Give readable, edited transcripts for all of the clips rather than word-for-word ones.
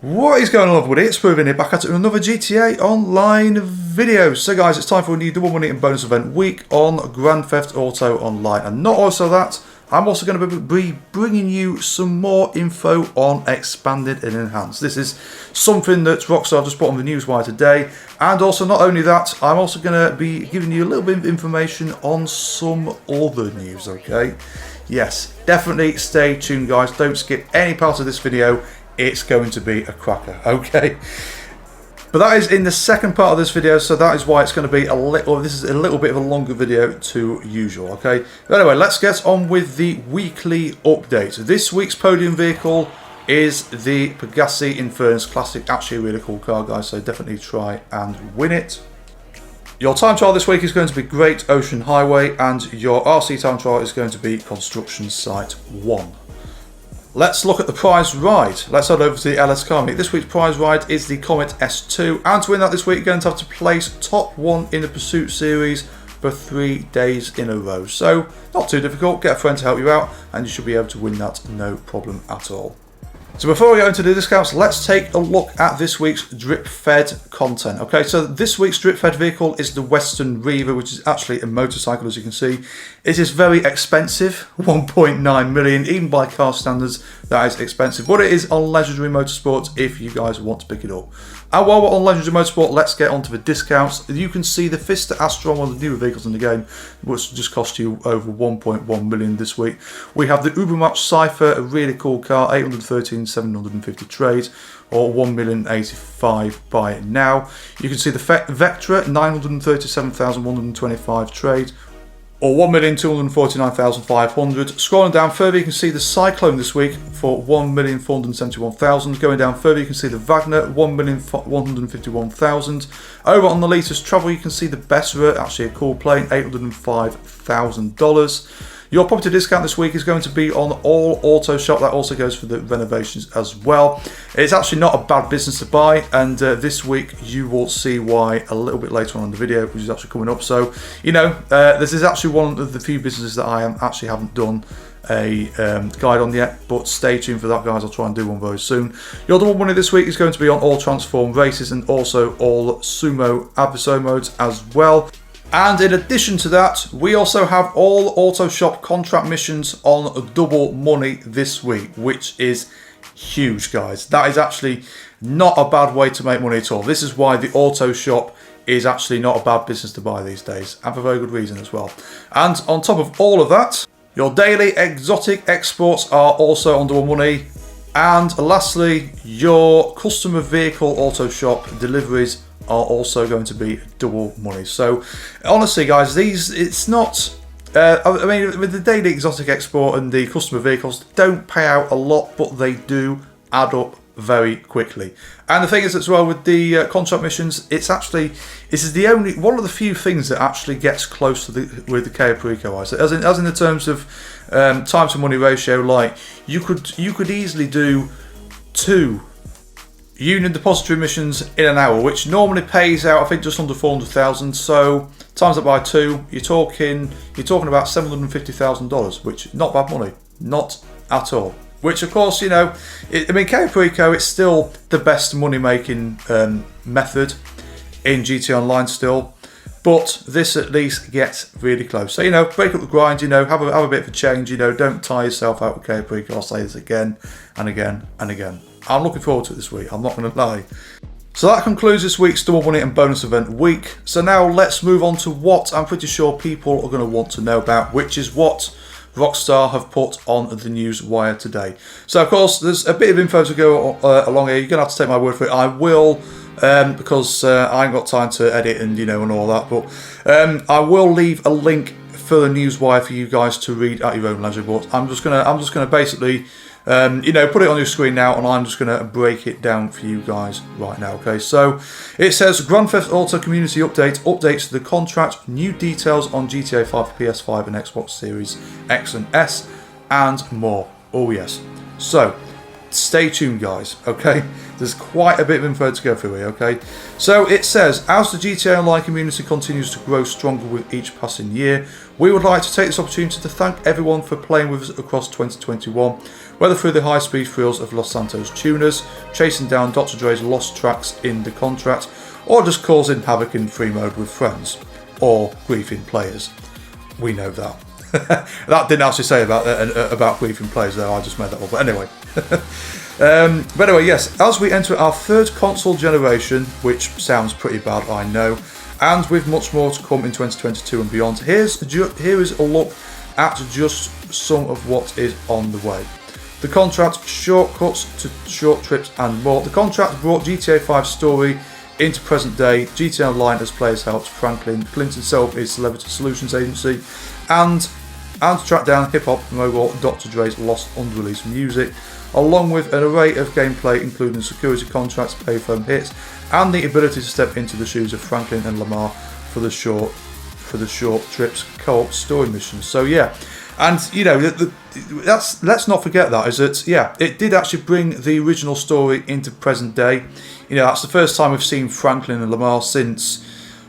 What is going on, everybody? It's Proven here, back at it with another GTA Online video. So guys, it's time for a new double money and bonus event week on Grand Theft Auto Online. And not also that, I'm also going to be bringing you some more info on Expanded and Enhanced. This is something that Rockstar just put on the newswire today. And also, not only that, I'm also going to be giving you a little bit of information on some other news, okay? Yes, definitely stay tuned, guys. Don't skip any part of this video. It's going to be a cracker, okay? But that is in the second part of this video, so that is why it's going to be this is a little bit of a longer video to usual, okay? But anyway, let's get on with the weekly update. This week's podium vehicle is the Pegassi Infernus Classic. Actually a really cool car, guys, so definitely try and win it. Your time trial this week is going to be Great Ocean Highway, and your RC time trial is going to be Construction Site 1. Let's look at the prize ride. Let's head over to the LS Car Meet. This week's prize ride is the Comet S2. And to win that this week, you're going to have to place top 1 in the Pursuit Series for 3 days in a row. So, not too difficult. Get a friend to help you out, and you should be able to win that no problem at all. So before we go into the discounts, let's take a look at this week's drip fed content. Okay, so this week's drip fed vehicle is the Western Reaver, which is actually a motorcycle, as you can see. It is very expensive, 1.9 million, even by car standards, that is expensive. But it is on Legendary Motorsport if you guys want to pick it up. And while we're on Legendary Motorsport, let's get onto the discounts. You can see the Fisker Astron, one of the newer vehicles in the game, which just cost you over 1.1 million this week. We have the Ubermatch Cypher, a really cool car, 813,750 trade, or 1,085,000 by now. You can see the Vectra, 937,125 trade, or 1,249,500. Scrolling down further, you can see the Cyclone this week for 1,471,000. Going down further, you can see the Wagner, 1,151,000. Over on the latest travel, you can see the Bessera, actually a cool plane, $805,000. Your property discount this week is going to be on all auto shop. That also goes for the renovations as well. It's actually not a bad business to buy, and this week you will see why a little bit later on in the video, which is actually coming up. So, you know, this is actually one of the few businesses that I haven't done a guide on yet, but stay tuned for that, guys. I'll try and do one very soon. Your double money this week is going to be on all Transform races and also all Sumo episode modes as well. And in addition to that, we also have all Auto Shop contract missions on double money this week, which is huge, guys. That is actually not a bad way to make money at all. This is why the Auto Shop is actually not a bad business to buy these days, and for very good reason as well. And on top of all of that, your daily exotic exports are also on double money. And lastly, your customer vehicle Auto Shop deliveries are also going to be double money. So honestly, guys, it's not I mean, with the daily exotic export and the customer vehicles, don't pay out a lot, but they do add up very quickly. And the thing is as well with the contract missions, this is the only one of the few things that actually gets close to with the Cayo Perico eyes. As in the terms of time to money ratio, like you could easily do 2 Union Depository missions in an hour, which normally pays out, I think, just under 400,000. So times that by 2, you're talking about $750,000, which not bad money, not at all. Which, of course, you know, I mean, Cayo Perico, it's still the best money-making method in GTA Online still. But this at least gets really close. So, you know, break up the grind, you know, have a bit of a change, you know, don't tire yourself out with Cayo Perico. I'll say this again and again and again. I'm looking forward to it this week, I'm not going to lie. So that concludes this week's double money and bonus event week. So now let's move on to what I'm pretty sure people are going to want to know about, which is what Rockstar have put on the news wire today. So of course there's a bit of info to go along here. You're going to have to take my word for it. I will, because I ain't got time to edit and and all that, but I will leave a link for the news wire for you guys to read at your own leisure. But I'm just gonna basically put it on your screen now, and I'm just going to break it down for you guys right now. Okay, so it says Grand Theft Auto Community Update updates the contract, new details on GTA 5 for PS5 and Xbox Series X and S, and more. Oh yes. So stay tuned, guys, okay? There's quite a bit of info to go through here, okay? So it says, as the GTA Online community continues to grow stronger with each passing year, we would like to take this opportunity to thank everyone for playing with us across 2021, whether through the high-speed thrills of Los Santos tuners, chasing down Dr. Dre's lost tracks in the contract, or just causing havoc in free mode with friends, or griefing players. We know that. That didn't actually say about griefing players though, I just made that up, but anyway. But anyway, yes, as we enter our third console generation, which sounds pretty bad, I know, and with much more to come in 2022 and beyond, here is a look at just some of what is on the way. The contract, shortcuts to short trips and more. The contract brought GTA 5 story into present day, GTA Online as players helped Franklin Clinton set up his celebrity solutions agency, and track down hip-hop mogul Dr. Dre's lost unreleased music, along with an array of gameplay including security contracts, payphone hits, and the ability to step into the shoes of Franklin and Lamar for the short trips co-op story missions. So yeah, and you know let's not forget that is that yeah, it did actually bring the original story into present day. You know, that's the first time we've seen Franklin and Lamar since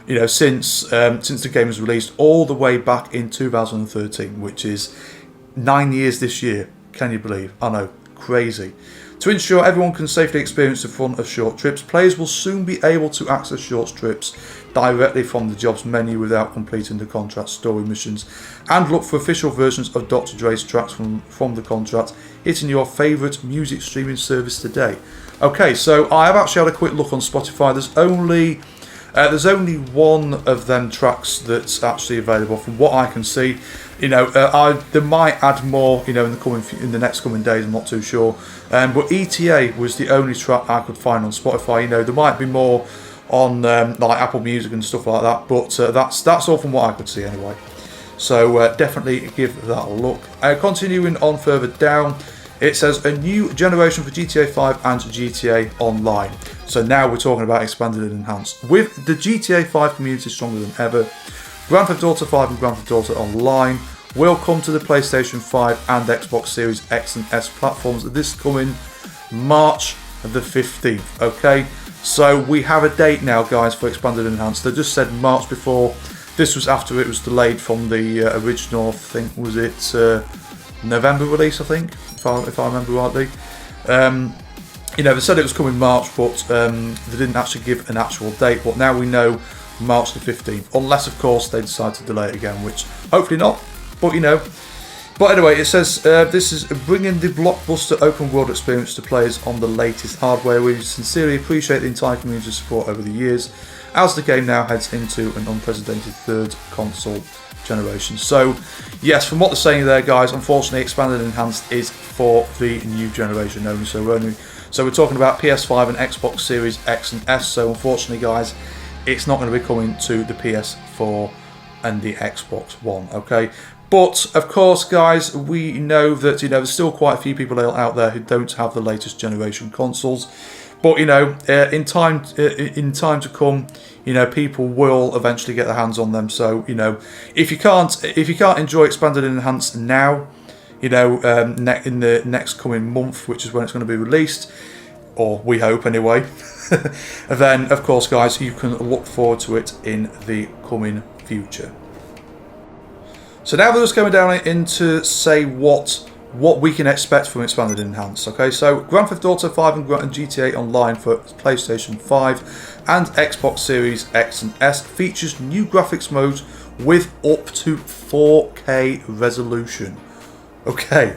the game was released all the way back in 2013, which is 9 years this year. Can you believe? I know, crazy. To ensure everyone can safely experience the fun of short trips, players will soon be able to access short trips directly from the jobs menu without completing the contract story missions, and look for official versions of Dr. Dre's tracks from the contract hitting your favourite music streaming service today. Okay, so I have actually had a quick look on Spotify. There's only one of them tracks that's actually available from what I can see. You know, they might add more, you know, in the next coming days. I'm not too sure. But ETA was the only track I could find on Spotify. You know, there might be more on like Apple Music and stuff like that. But that's all from what I could see anyway. So definitely give that a look. Continuing on further down, it says a new generation for GTA 5 and GTA Online. So now we're talking about expanded and enhanced. With the GTA 5 community stronger than ever, Grand Theft Auto 5 and Grand Theft Auto Online will come to the PlayStation 5 and Xbox Series X and S platforms this coming March the 15th. Okay, so we have a date now, guys, for expanded and enhanced. They just said March before. This was after it was delayed from the original, I think, was it November release, I think, if I remember rightly. You know, they said it was coming March, but they didn't actually give an actual date. But now we know March the 15th, unless of course they decide to delay it again, which hopefully not. But you know, but anyway, it says this is bringing the blockbuster open world experience to players on the latest hardware. We sincerely appreciate the entire community's support over the years, as the game now heads into an unprecedented third console generation. So yes, from what they're saying there, guys, unfortunately expanded and enhanced is for the new generation only. So we're talking about PS5 and Xbox Series X and S. So unfortunately, guys, it's not going to be coming to the PS4 and the Xbox One. Okay, but of course, guys, we know that there's still quite a few people out there who don't have the latest generation consoles. But in time to come, people will eventually get their hands on them. So if you can't enjoy expanded and enhanced now, in the next coming month, which is when it's going to be released, or we hope anyway, then of course, guys, you can look forward to it in the coming future. So now we're just going down into say what we can expect from expanded and enhanced. Okay, so Grand Theft Auto 5 and GTA Online for PlayStation 5 and Xbox Series X and S features new graphics modes with up to 4K resolution. Okay,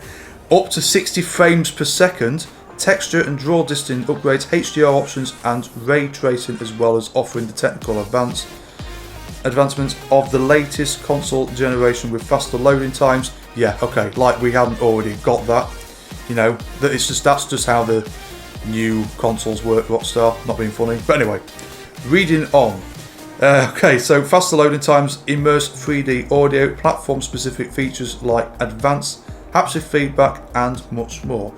up to 60 frames per second, texture and draw distance upgrades, HDR options and ray tracing, as well as offering the technical advancements of the latest console generation with faster loading times. Yeah, okay, like we hadn't already got that. That's just how the new consoles work, Rockstar, not being funny. But anyway, reading on. Okay, so faster loading times, immersed 3D audio, platform-specific features like advanced haptic feedback, and much more.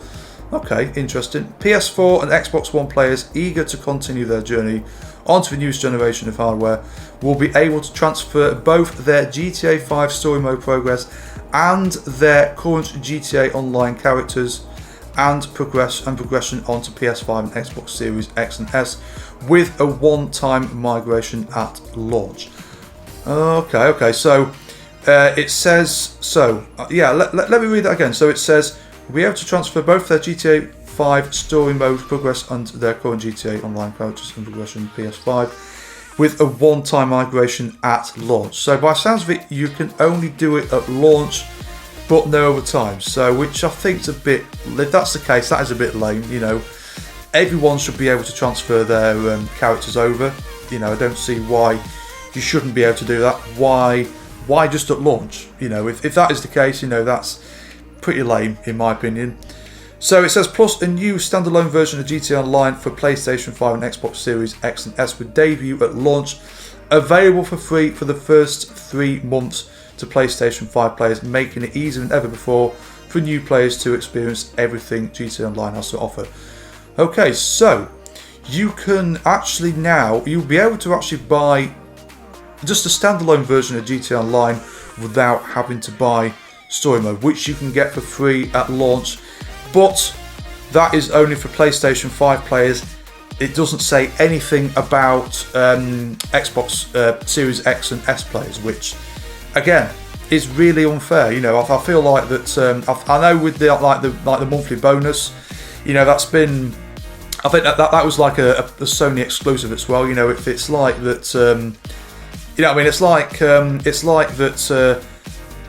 Okay, interesting. PS4 and Xbox One players eager to continue their journey onto the newest generation of hardware will be able to transfer both their GTA 5 story mode progress and their current GTA Online characters and progression onto PS5 and Xbox Series X and S with a one-time migration at launch. Okay, so it says, let me read that again. So it says, we'll be able to transfer both their GTA 5 story mode progress and their current GTA Online characters and progression PS5 with a one-time migration at launch. So by the sounds of it, you can only do it at launch, but no other time. So, which I think is a bit, if that's the case, that is a bit lame. You know, everyone should be able to transfer their characters over. You know, I don't see why you shouldn't be able to do that. Why just at launch? You know, if that is the case, you know, that's pretty lame in my opinion. So it says, plus a new standalone version of GTA Online for PlayStation 5 and Xbox Series X and S would debut at launch, available for free for the first 3 months to PlayStation 5 players, making it easier than ever before for new players to experience everything GTA Online has to offer. Okay, so you can actually now, you'll be able to actually buy just a standalone version of GTA Online without having to buy story mode, which you can get for free at launch, but that is only for PlayStation 5 players. It doesn't say anything about Xbox Series X and S players, which again is really unfair. You know, I feel like that. I know with the monthly bonus, you know, that's been. I think that was like a Sony exclusive as well. You know, if it's like that. You know, I mean, it's like that.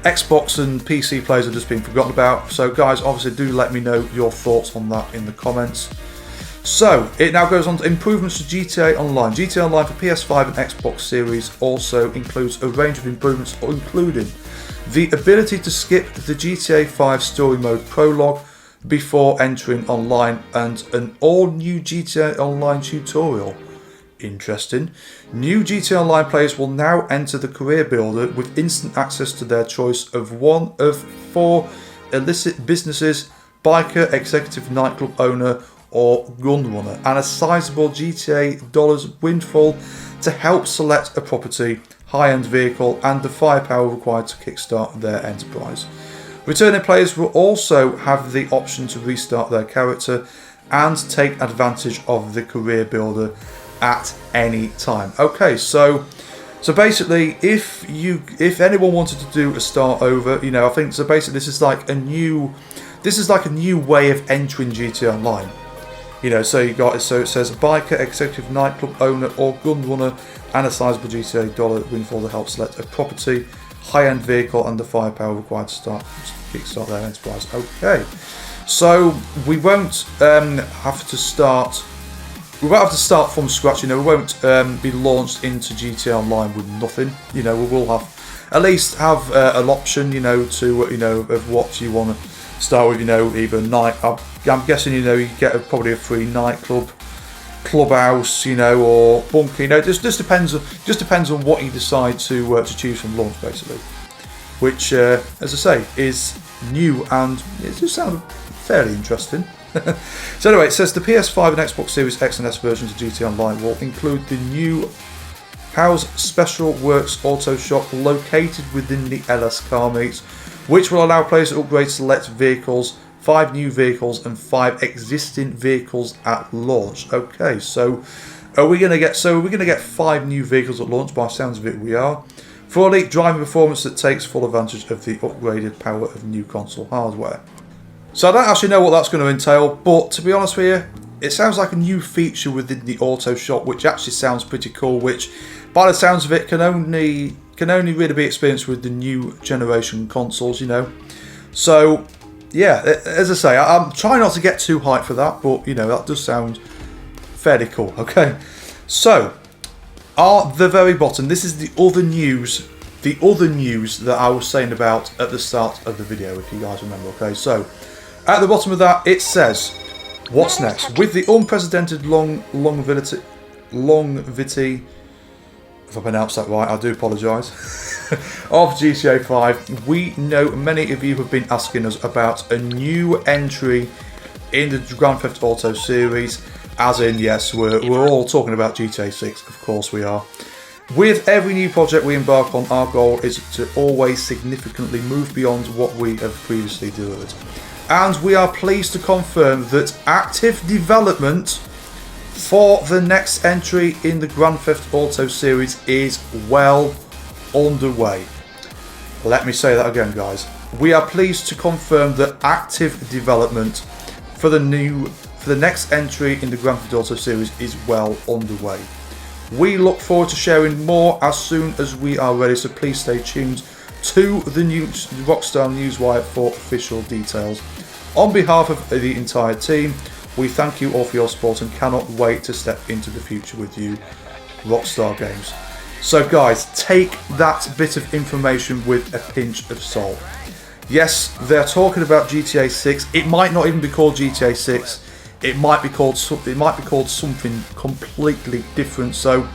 Xbox and PC players have just been forgotten about. So guys, obviously do let me know your thoughts on that in the comments. So it now goes on to improvements to GTA Online. GTA Online for PS5 and Xbox Series also includes a range of improvements, including the ability to skip the GTA 5 story mode prologue before entering online and an all-new GTA Online tutorial. Interesting. New GTA Online players will now enter the career builder with instant access to their choice of one of 4 illicit businesses, biker, executive nightclub owner, or gun runner, and a sizable GTA dollars windfall to help select a property, high-end vehicle, and the firepower required to kickstart their enterprise. Returning players will also have the option to restart their character and take advantage of the career builder at any time. Okay, so basically, if anyone wanted to do a start over, you know, I think so. Basically, this is like a new way of entering GTA Online. You know, so you got it. So it says a biker, executive nightclub owner, or gun runner, and a sizable GTA dollar windfall to help select a property, high-end vehicle, and the firepower required to kickstart their enterprise. Okay, so we won't have to start. We won't have to start from scratch. You know, we won't be launched into GTA Online with nothing. You know, we will have at least have an option. You know, to of what you want to start with. You know, either night. I'm guessing, you know, you get probably a free nightclub, clubhouse, you know, or bunker. You know, just depends on what you decide to choose from launch, basically. Which, as I say, is new and it just sounds fairly interesting. So anyway, it says the PS5 and Xbox Series X and S versions of GTA Online will include the new House Special Works Auto Shop located within the LS Car Meets, which will allow players to upgrade select vehicles, 5 new vehicles and 5 existing vehicles at launch. Okay, so are we going to get 5 new vehicles at launch? By the sounds of it, we are. For elite driving performance that takes full advantage of the upgraded power of new console hardware. So I don't actually know what that's going to entail, but to be honest with you, it sounds like a new feature within the Auto Shop, which actually sounds pretty cool, which by the sounds of it can only really be experienced with the new generation consoles, you know. So yeah, as I say, I'm trying not to get too hyped for that, but you know, that does sound fairly cool. Okay, so at the very bottom, this is the other news that I was saying about at the start of the video, if you guys remember. Okay, so at the bottom of that, it says, what's next? With the unprecedented longevity, if I pronounced that right, I do apologise, of GTA 5, we know many of you have been asking us about a new entry in the Grand Theft Auto series, as in, yes, we're all talking about GTA 6, of course we are. With every new project we embark on, our goal is to always significantly move beyond what we have previously delivered. and we are pleased to confirm that active development for the next entry in the Grand Theft Auto series is well underway. Let me say that again, guys. We are pleased to confirm that active development for the next entry in the Grand Theft Auto series is well underway. We look forward to sharing more as soon as we are ready, so please stay tuned to the Rockstar Newswire for official details. On behalf of the entire team, we thank you all for your support and cannot wait to step into the future with you, Rockstar Games. So guys, take that bit of information with a pinch of salt. Yes, they're talking about GTA 6. It might not even be called GTA 6. It might be called something completely different. So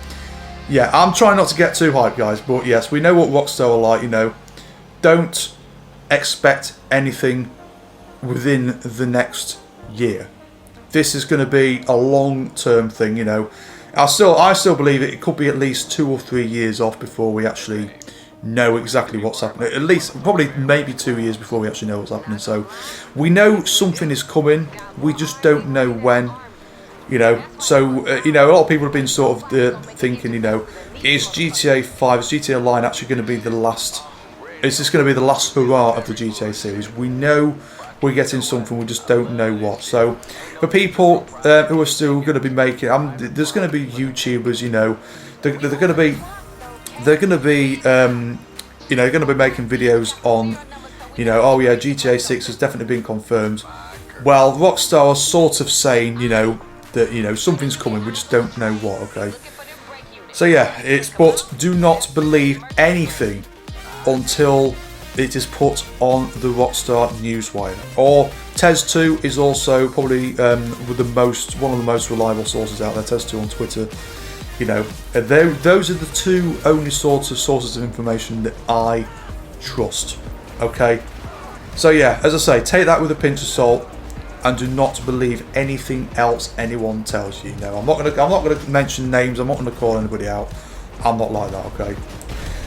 yeah, I'm trying not to get too hyped, guys, but yes, we know what Rockstar are like, you know. Don't expect anything within the next year. This is going to be a long-term thing, you know. I still believe it could be at least 2 or 3 years off before we actually know exactly what's happening. At least, probably maybe 2 years before we actually know what's happening. So, we know something is coming. We just don't know when. You know, so you know, a lot of people have been sort of thinking, you know, is GTA 5, is GTA Online actually going to be the last? Is this going to be the last hurrah of the GTA series? We know we're getting something, we just don't know what. So, for people who are still going to be making, there's going to be YouTubers, you know, they're going to be, you know, going to be making videos on, you know, oh yeah, GTA 6 has definitely been confirmed. Well, Rockstar are sort of saying, you know, that, you know, something's coming, we just don't know what. Okay, so yeah, but do not believe anything until it is put on the Rockstar Newswire. Or Tez2 is also probably one of the most reliable sources out there. Tez2 on Twitter. You know, those are the two only sorts of sources of information that I trust. Okay, so yeah, as I say, take that with a pinch of salt, and do not believe anything else anyone tells you. No, I'm not gonna mention names. I'm not gonna call anybody out. I'm not like that. Okay.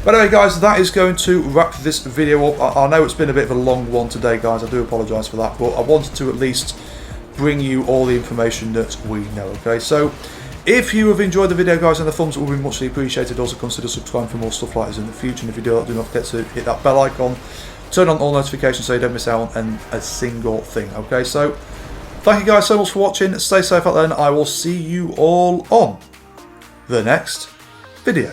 But anyway, guys, that is going to wrap this video up. I know it's been a bit of a long one today, guys. I do apologise for that, but I wanted to at least bring you all the information that we know. Okay, so if you have enjoyed the video, guys, and the thumbs up will be muchly appreciated. Also consider subscribing for more stuff like this in the future. And if you do that, do not forget to hit that bell icon, turn on all notifications so you don't miss out on a single thing. Okay, so thank you guys so much for watching. Stay safe out there, and I will see you all on the next video.